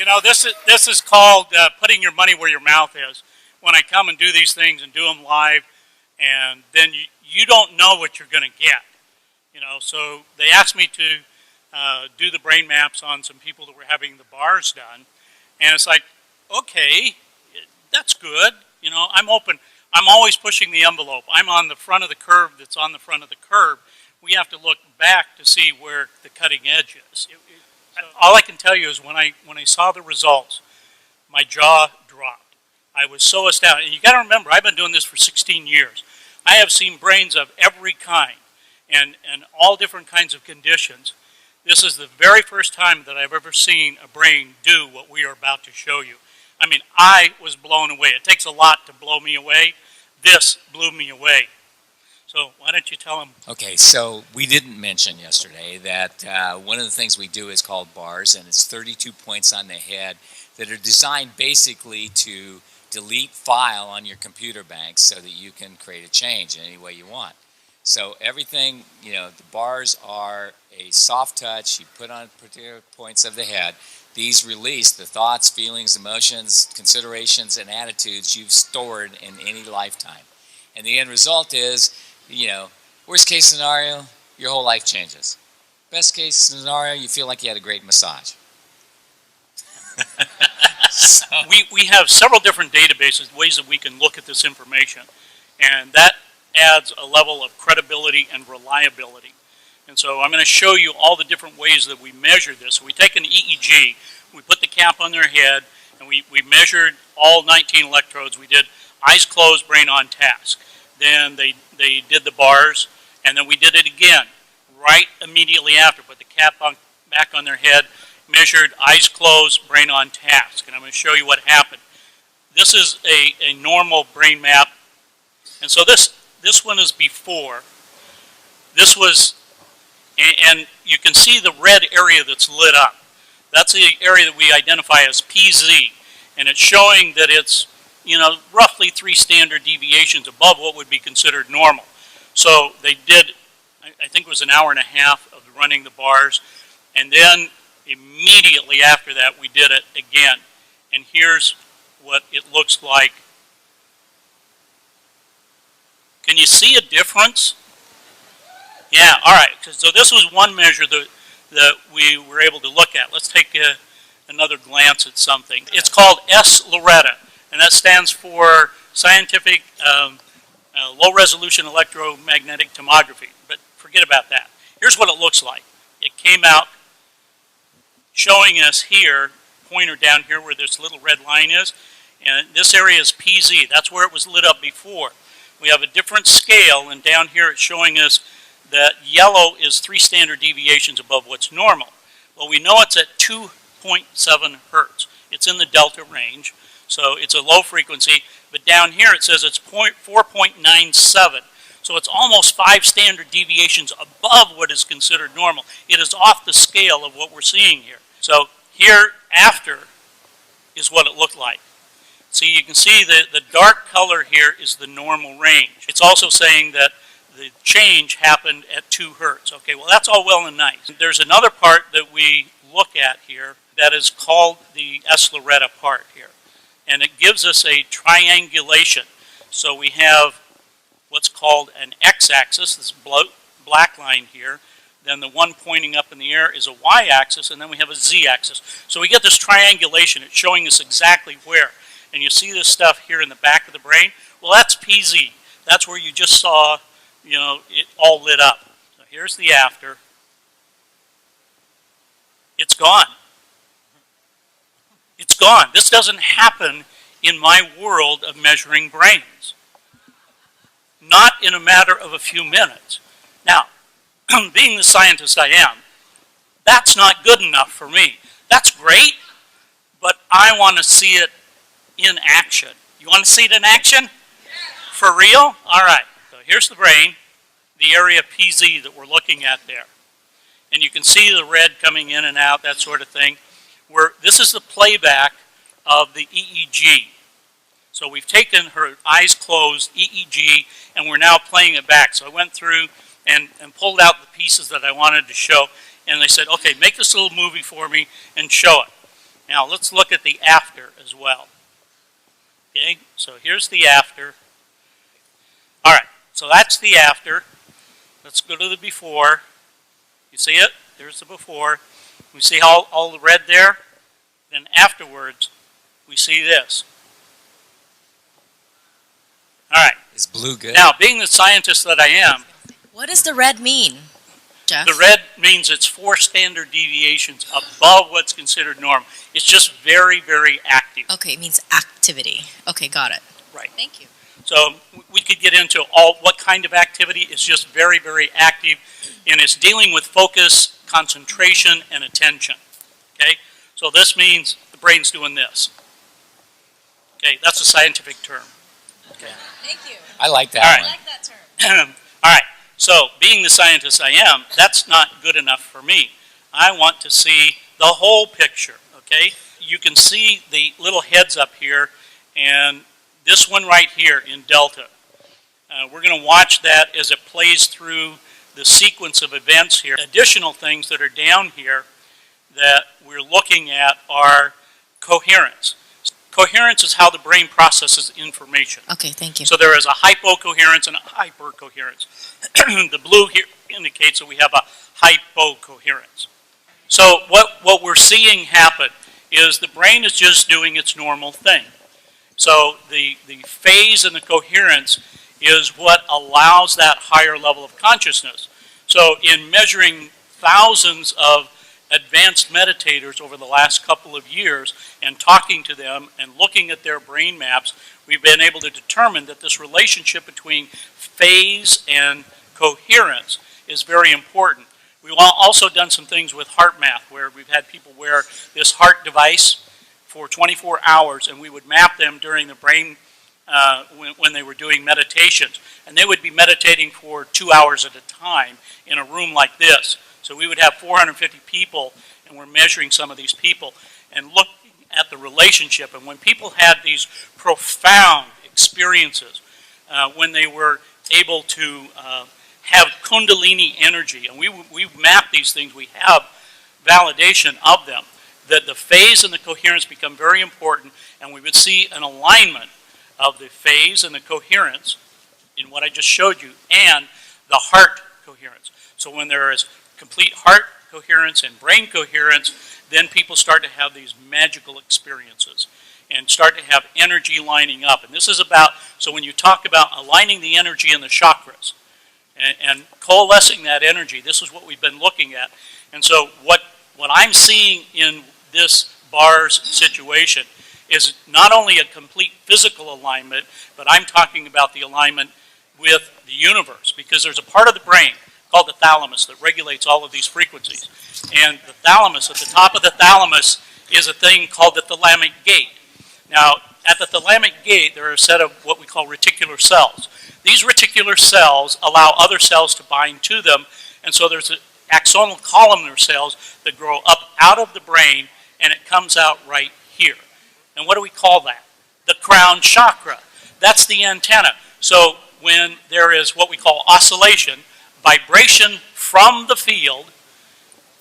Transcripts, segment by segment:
You know, this is called putting your money where your mouth is. When I come and do these things and do them live, and then you don't know what you're going to get. You know, so they asked me to do the brain maps on some people that were having the bars done, and it's like, okay, that's good. You know, I'm open. I'm always pushing the envelope. I'm on the front of the curve that's on the front of the curve. We have to look back to see where the cutting edge is. All I can tell you is when I saw the results, my jaw dropped. I was so astounded. And you got to remember, I've been doing this for 16 years. I have seen brains of every kind and all different kinds of conditions. This is the very first time that I've ever seen a brain do what we are about to show you. I mean, I was blown away. It takes a lot to blow me away. This blew me away. So why don't you tell them? Okay, so we didn't mention yesterday that one of the things we do is called bars, and it's 32 points on the head that are designed basically to delete file on your computer bank so that you can create a change in any way you want. So everything, you know, the bars are a soft touch. You put on particular points of the head. These release the thoughts, feelings, emotions, considerations, and attitudes you've stored in any lifetime. And the end result is, you know, worst case scenario, your whole life changes. Best case scenario, you feel like you had a great massage. So. We have several different databases, ways that we can look at this information. And that adds a level of credibility and reliability. And so I'm going to show you all the different ways that we measure this. So we take an EEG, we put the cap on their head, and we measured all 19 electrodes. We did eyes closed, brain on task. Then they did the bars, and then we did it again, right immediately after. Put the cap back on their head, measured eyes closed, brain on task. And I'm going to show you what happened. This is a normal brain map. And so this one is before. This was, and you can see the red area that's lit up. That's the area that we identify as PZ. And it's showing that it's, you know, roughly 3 standard deviations above what would be considered normal. So they did, I think it was an hour and a half of running the bars. And then immediately after that, we did it again. And here's what it looks like. Can you see a difference? Yeah, all right. So this was one measure that we were able to look at. Let's take another glance at something. It's called S-Loretta, and that stands for Scientific Low-Resolution Electromagnetic Tomography. But forget about that. Here's what it looks like. It came out showing us here, pointer down here where this little red line is, and this area is PZ. That's where it was lit up before. We have a different scale, and down here it's showing us that yellow is 3 standard deviations above what's normal. Well, we know it's at 2.7 hertz. It's in the delta range, so it's a low frequency, but down here it says it's 4.97. So it's almost 5 standard deviations above what is considered normal. It is off the scale of what we're seeing here. So here after is what it looked like. See, you can see the dark color here is the normal range. It's also saying that the change happened at 2 hertz. Okay, well that's all well and nice. There's another part that we look at here that is called the S-Loretta part here. And it gives us a triangulation. So we have what's called an x-axis, this black line here. Then the one pointing up in the air is a y-axis, and then we have a z-axis. So we get this triangulation. It's showing us exactly where. And you see this stuff here in the back of the brain. Well, that's PZ. That's where you just saw, you know, it all lit up. So here's the after. It's gone. It's gone. This doesn't happen in my world of measuring brains. Not in a matter of a few minutes. Now, being the scientist I am, that's not good enough for me. That's great, but I want to see it in action. You want to see it in action? For real? All right. So here's the brain, the area PZ that we're looking at there. And you can see the red coming in and out, that sort of thing. This is the playback of the EEG. So we've taken her eyes closed EEG, and we're now playing it back. So I went through and pulled out the pieces that I wanted to show, and they said, okay, make this little movie for me and show it. Now let's look at the after as well. Okay, so here's the after. All right, so that's the after. Let's go to the before. You see it? There's the before. We see all the red there. Then afterwards, we see this. All right. Is blue good? Now, being the scientist that I am, What does the red mean, Jeff? the red means it's 4 standard deviations above what's considered normal. It's just very, very active. Okay, it means activity. Okay, got it. Right. Thank you. So we could get into what kind of activity. It's just very, very active, and it's dealing with focus, concentration, and attention. Okay? So this means the brain's doing this. Okay, that's a scientific term. Okay. Thank you. I like that All one. right. I like that term. All right, so being the scientist I am, that's not good enough for me. I want to see the whole picture, okay? You can see the little heads up here, and this one right here in delta. We're going to watch that as it plays through the sequence of events here. Additional things that are down here that we're looking at are coherence. Coherence is how the brain processes information. Okay, thank you. So there is a hypocoherence and a hypercoherence. The blue here indicates that we have a hypocoherence. So what we're seeing happen is the brain is just doing its normal thing. So the phase and the coherence is what allows that higher level of consciousness. So in measuring thousands of advanced meditators over the last couple of years and talking to them and looking at their brain maps, we've been able to determine that this relationship between phase and coherence is very important. We've also done some things with heart math where we've had people wear this heart device for 24 hours and we would map them during the brain when they were doing meditations. And they would be meditating for 2 hours at a time in a room like this. So we would have 450 people, and we're measuring some of these people and looking at the relationship. And when people had these profound experiences, when they were able to have kundalini energy, and we've mapped these things, we have validation of them, that the phase and the coherence become very important, and we would see an alignment of the phase and the coherence in what I just showed you, and the heart coherence. So when there is complete heart coherence and brain coherence, then people start to have these magical experiences and start to have energy lining up. And this is about, so when you talk about aligning the energy in the chakras and coalescing that energy, this is what we've been looking at. And so what I'm seeing in this Barras situation is not only a complete physical alignment, but I'm talking about the alignment with the universe, because there's a part of the brain called the thalamus that regulates all of these frequencies. And the thalamus, at the top of the thalamus, is a thing called the thalamic gate. Now, at the thalamic gate, there are a set of what we call reticular cells. These reticular cells allow other cells to bind to them, and so there's axonal columnar cells that grow up out of the brain, and it comes out right here. And what do we call that? The crown chakra. That's the antenna. So when there is what we call oscillation, vibration from the field,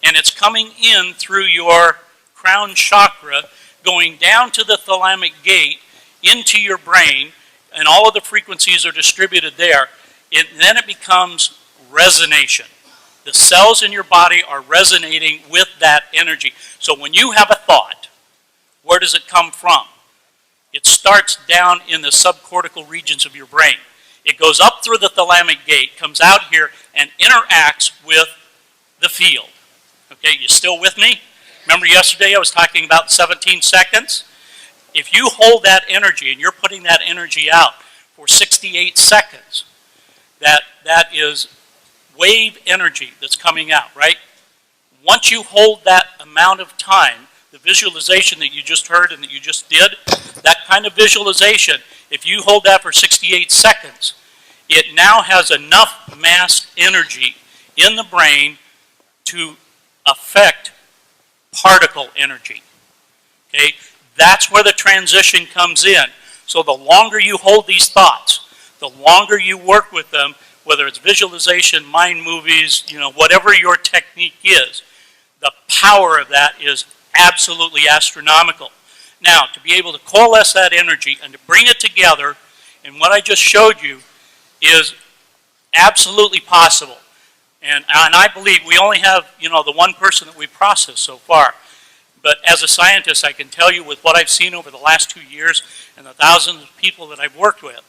and it's coming in through your crown chakra, going down to the thalamic gate, into your brain, and all of the frequencies are distributed there, then it becomes resonation. The cells in your body are resonating with that energy. So when you have a thought, where does it come from? It starts down in the subcortical regions of your brain. It goes up through the thalamic gate, comes out here, and interacts with the field. Okay, you still with me? Remember yesterday I was talking about 17 seconds? If you hold that energy and you're putting that energy out for 68 seconds, that is wave energy that's coming out, right? Once you hold that amount of time, the visualization that you just heard and that you just did, that kind of visualization, if you hold that for 68 seconds, it now has enough mass energy in the brain to affect particle energy. Okay? That's where the transition comes in. So the longer you hold these thoughts, the longer you work with them, whether it's visualization, mind movies, whatever your technique is, the power of that is absolutely astronomical. Now, to be able to coalesce that energy and to bring it together in what I just showed you is absolutely possible. And I believe we only have, the one person that we processed so far. But as a scientist, I can tell you with what I've seen over the last 2 years and the thousands of people that I've worked with,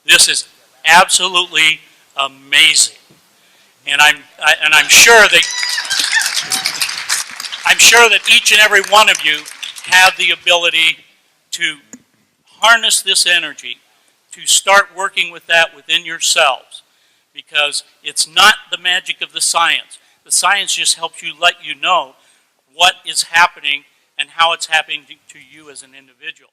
this is absolutely amazing. And I'm sure that each and every one of you have the ability to harness this energy, to start working with that within yourselves, because it's not the magic of the science. The science just helps you let you know what is happening and how it's happening to you as an individual.